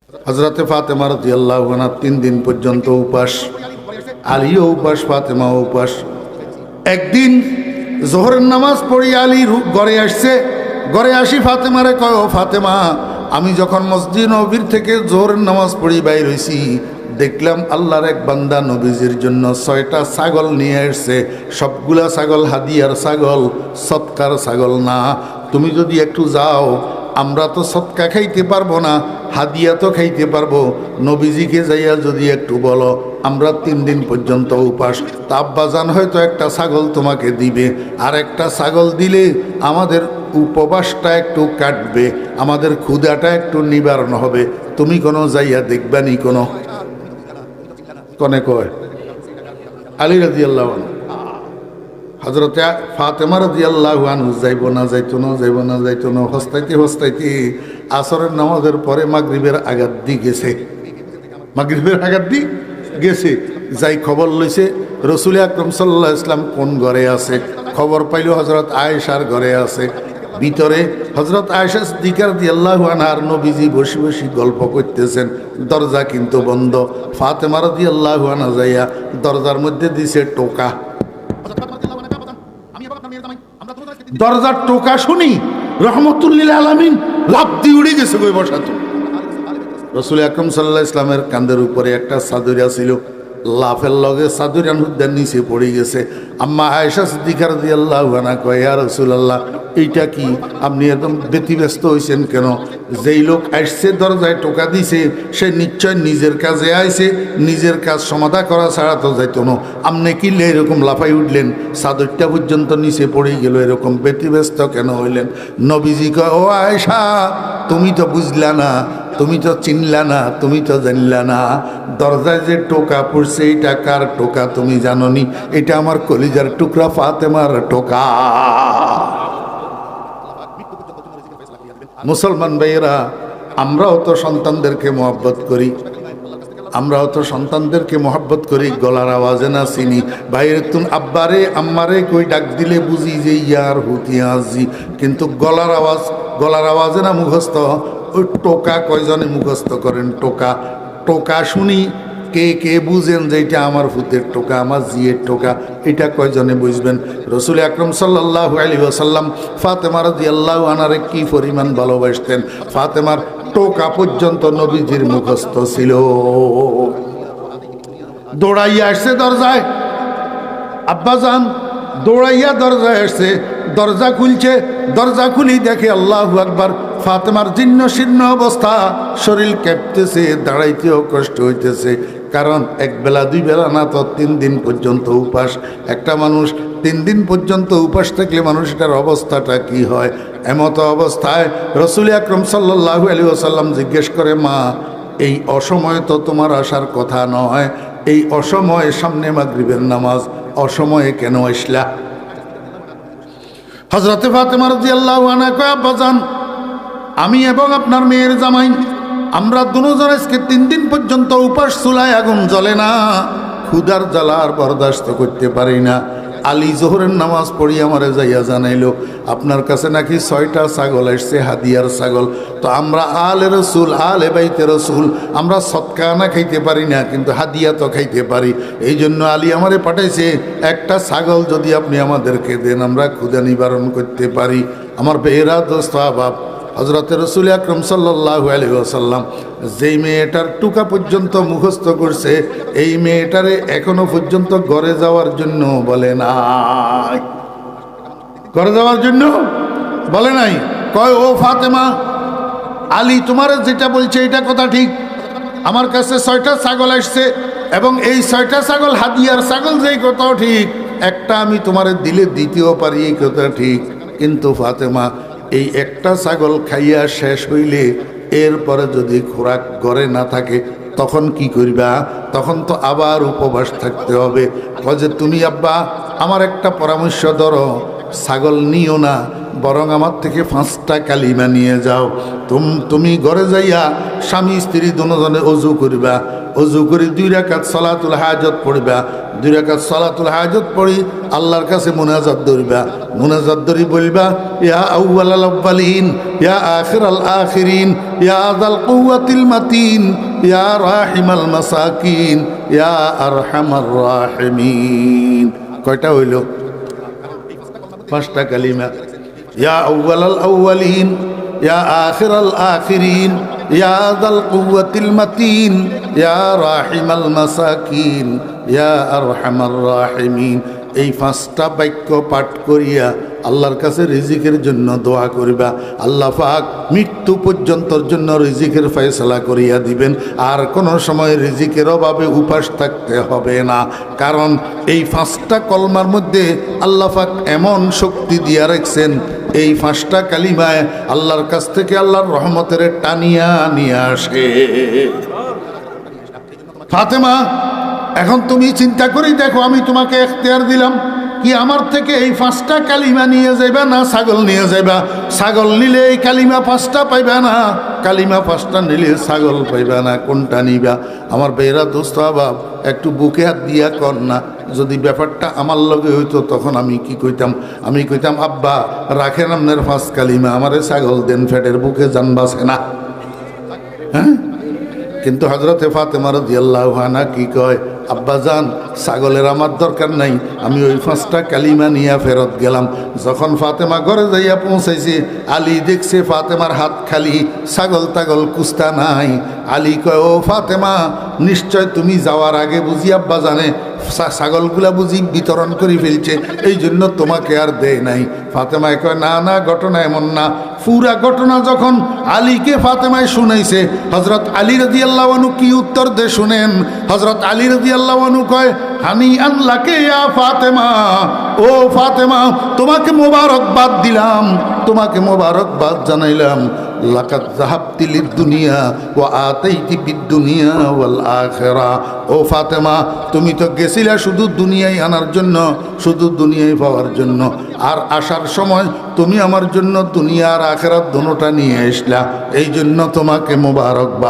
হযরতে ফাতেমা রাদিয়াল্লাহু আনহা 3 দিন পর্যন্ত উপাস, আলীও উপাস, ফাতেমাও উপাস। একদিন জোহরের নামাজ পড়ি আলী ঘরে আসছে, ঘরে আসি ফাতেমারে কয়, ও ফাতেমা, আমি যখন মসজিদ নববীর থেকে জোহরের নামাজ পড়ি বাইর হইছি, দেখলাম আল্লাহর এক বান্দা নবীজির জন্য 6টা ছাগল নিয়ে আসছে। সবগুলা ছাগল হাদিয়ার ছাগল, সৎকার ছাগল না। তুমি যদি একটু যাও, আমরা তো সৎকা খাইতে পারবো না, হাদিয়া তো খাইতে পারবো, নবীজিকে যাইয়া যদি একটু বলো, আমরা 3 দিন পর্যন্ত উপাস, তা আব্বাজান হয়তো একটা ছাগল তোমাকে দিবে, আর একটা ছাগল দিলে আমাদের উপবাসটা একটু কাটবে, আমাদের ক্ষুধাটা একটু নিবারণ হবে। তুমি কোনো যাইয়া দেখবানি কোনো কনে কয় আলী রাদিয়াল্লাহু আনহু। হযরতে ফাতেমা রাদিয়াল্লাহু আনহু যাইব না যাইতো না হস্তাইতে আসরের নামাজের পরে মাগরিবের আগাত দি গেছে, মাগরিবের আগাত দি গেছে। যাই খবর লইছে রসুল আকরাম সাল্লাল্লাহু আলাইহি ওয়াসাল্লাম কোন ঘরে আছে, খবর পাইল হযরত আয়েশার ঘরে আছে। ভিতরে হযরত আয়েশা সিদ্দিকা রাদিয়াল্লাহু আনহার নবীজি বসে বসে গল্প করতেছেন, দরজা কিন্তু বন্ধ। ফাতেমা রাদিয়াল্লাহু আনহা যাইয়া দরজার মধ্যে দিছে টোকা। দরজার টোকা শুনি রহমতুল্লিল আলামিন লাফ দিয়ে উড়ে গেছে কই বসাতো। রসুল আকরাম সাল্লাল্লাহু আলাইহি ওয়াসাল্লামের কাঁধের উপরে একটা চাদর ছিল, লাফের লগে চাদর হুদ্দার নিচে পড়ে গেছে। আম্মা আয়েশা সিদ্দিকা রাদিয়াল্লাহু আনহা কয়, ইয়া রাসূলুল্লাহ, এইটা কি? আপনি একদম ব্যতিব্যস্ত হয়েছেন কেন? যেই লোক আসছে দরজায় টোকা দিছে, সে নিশ্চয় নিজের কাজে আইছে, নিজের কাজ সমাধা করা ছাড়া তো যাইতো না। আপনি কি এরকম লাফাই উঠলেন, চাদরটা পর্যন্ত নিচে পড়ে গেল, এরকম ব্যতিব্যস্ত কেন হইলেন? নবীজি কয়, ও আয়েশা, তুমি তো বুঝলা না, তুমি তো চিনলা না, তুমি তো জানলা না, দরজায় যে টোকা পড়ছে এটা কার টোকা তুমি জানোনি? এটা আমার কলিজার টুকরা ফাতেমার টোকা। মুসলমান ভাইয়েরা, আমরাও তো সন্তানদেরকে মহব্বত করি, গলার আওয়াজে না চিনি। ভাইয়ের তুন আব্বারে আম্মারে কই ডাক দিলে বুঝি যে ইয়ার হুতিয়া আজি, কিন্তু গলার আওয়াজে না মুখস্থ। ওই টোকা কয়জনে মুখস্থ করেন? টোকা শুনি কে কে বুঝেন যে এটা আমার ভূতের টোকা, আমার জিয়ের টোকা, এটা কয়জনে বুঝবেন? রসুল আকরাম সাল্লাল্লাহু আলাইহি ওয়াসাল্লাম ফাতেমা রাদিয়াল্লাহু আনহারে কি পরিমাণ ভালোবাসতেন। ফাতেমার টোকা পর্যন্ত নবীজির মুখস্থ ছিল। দৌড়াইয়া আসছে দরজায়, আব্বাজান দৌড়াইয়া দরজায় আসছে, দরজা খুলছে, দরজা খুলি দেখে আল্লাহু আকবার, ফাতেমার জীর্ণ শীর্ণ অবস্থা, শরীর কাঁপতেছে, দাঁড়াইতেও কষ্ট হইতেছে। কারণ এক বেলা দুই বেলা না তো 3 দিন পর্যন্ত উপাস। একটা মানুষ 3 দিন পর্যন্ত উপাস থাকলে মানুষটার অবস্থাটা কি হয়? এমতো অবস্থায় রসুল আকরাম সাল্লাল্লাহু আলাইহি ওয়াসাল্লাম জিজ্ঞেস করে, মা, এই অসময়ে তো তোমার আসার কথা নয়, এই অসময়ে সামনে মাগরিবের নামাজ, অসময়ে কেন আসলা? হযরতে ফাতেমা রাদিয়াল্লাহু আনহা কয়, আব্বাজান, আমি এবং আপনার মেয়ের জামাই, আমরা দুজন আজকে 3 দিন পর্যন্ত উপাস, চুলায় আগুন জ্বলে না, ক্ষুধার জ্বালা আর বরদাস্ত করতে পারি না। আলী জোহরের নামাজ পড়ি আমারে যাইয়া জানাইলো আপনার কাছে নাকি 6টা ছাগল আসছে, হাদিয়ার ছাগল। তো আমরা আলে রসুল, আলে বাইতে রসুল, আমরা সৎকা না খাইতে পারি না, কিন্তু হাদিয়া তো খাইতে পারি। এই জন্য আলী আমারে পাঠাইছে, একটা ছাগল যদি আপনি আমাদেরকে দেন, আমরা ক্ষুধা নিবারণ করতে পারি। আমার বেহরা দোস্ত আবাব, হযরতে রসুল আকরাম সাল্লাল্লাহু আলাইহি ওয়াসাল্লাম যেই মেয়েটার টুকা পর্যন্ত মুখস্থ করছে, এই মেয়েটারে এখনো পর্যন্ত ঘরে যাওয়ার জন্য বলে নাই, ঘরে যাওয়ার জন্য বলে নাই। কয়, ও ফাতেমা, আলী তোমার যেটা বলছে এটা কথা ঠিক, আমার কাছে 6টা ছাগল আসছে এবং এই 6টা ছাগল হাদিয়ার ছাগল, যেই কথাও ঠিক, একটা আমি তোমারে দিলে দিতেও পারি, এই কথা ঠিক। কিন্তু ফাতেমা, এই একটা ছাগল খাইয়া শেষ হইলে এরপরে যদি খোরাক ঘরে না থাকে তখন কি করবা? তখন তো আবার উপবাস থাকতে হবে। কয় যে, তুমি আব্বা আমার একটা পরামর্শ ধরো, ছাগল নিও না, বরং আমার থেকে 5টা কালিমা নিয়ে যাও। তুমি ঘরে যাইয়া স্বামী স্ত্রী দুজনে অজু করিবা, অজু করে 2 রাকাত সালাতুল হাজত পড়িবা, 2 রাকাত সালাতুল হাজত পড়ি আল্লাহর কাছে মুনাজাত ধরিবা, মুনাজাত ধরি বলবা ইয়া আউয়ালাল আউয়ালিন ইয়া আখিরাল আখিরিন ইয়া যাল কুওয়াতিল মাতিন ইয়া রাহিমাল মাসাকিন ইয়া আরহামার রাহিমিন। কয়টা হইল? 5টা কালিমা। ইয়া আউয়ালাল আউয়ালিন ইয়া আখিরাল আখিরিন ইয়া যাল কুওয়াতিল মাতিন ইয়া রাহিমাল মাসাকিন ইয়া আরহামার রাহিমিন। এই 5টা বাক্য পাঠ করিয়া আল্লাহর কাছে রিজিকের জন্য দোয়া করিবা। আল্লাহ পাক মৃত্যু পর্যন্তর জন্য রিজিকের ফয়সালা করিয়া দিবেন। আর কোনো সময় রিজিকের অভাবে উপাস থাকতে হবে না, কারণ এই 5টা কলমার মধ্যে আল্লাহ পাক এমন শক্তি দিয়া রাখছেন, এই 5টা কালিমায় আল্লাহর কাছ থেকে আল্লাহর রহমতের টানিয়া নিয়ে আসে। ফাতেমা, এখন তুমি চিন্তা করেই দেখো, আমি তোমাকে এখতিয়ার দিলাম কি আমার থেকে এই 5টা কালিমা নিয়ে যাইবা না ছাগল নিয়ে যাইবা? ছাগল নিলে এই কালিমা 5টা পাইবা না, কালিমা 5টা নিলে ছাগল পাইবা না, কোনটা নিবা? আমার বেহরা দোস্ত আবাব একটু বুকে হাত দিয়া কর না। যদি ব্যাপারটা আমার লগে হইতো তখন আমি কি কইতাম? আমি কইতাম আব্বা রাখেন আপনার 5 কালিমা, আমারে ছাগল দেন, ফেটের বুকে জান বাসে না। হ্যাঁ, কিন্তু হযরতে ফাতেমা রাদিয়াল্লাহু আনহা কি কয়, আব্বা জান ছাগলের আমার দরকার নাই, আমি ওই 5টা কালিমা নিয়ে ফেরত গেলাম। যখন ফাতেমা ঘরে যাইয়া পৌঁছাইছে, আলী দেখছে ফাতেমার হাত খালি, ছাগল তাগল কুস্তা নাই। আলী কয়, ও ফাতেমা, নিশ্চয় তুমি যাওয়ার আগে বুঝি আব্বা জানে ছাগলগুলা বুঝি বিতরণ করে ফেলছে, এই জন্য তোমাকে আর দেয় নাই। ফাতেমায় কয়, না না, ঘটনা এমন না। পুরা ঘটনা যখন আলীকে ফাতেমায় শুনাইছে, হযরত আলী রাদিয়াল্লাহু আনহু কি উত্তর দে শুনেন। হযরত আলী রাদিয়াল্লাহু আনহু কয়, হানি আল্লাহকে ইয়া ফাতেমা, ও ফাতেমা তোমাকে মোবারকবাদ দিলাম, তোমাকে মোবারকবাদ জানাইলাম। লাকাদ যাহাবতি লিদ দুনিয়া ওয়া আতাইতি বিদ দুনিয়া ওয়াল আখিরা। ও ফাতেমা, তুমি তো গেছিলা শুধু দুনিয়ায় আনার জন্য, শুধু দুনিয়ায় পাওয়ার জন্য, আর আসার সময় তুমি আমার জন্য দুনিয়া আর আখিরাত দুটোটা নিয়ে আসলা, এই জন্য তোমাকে মোবারকবাদ।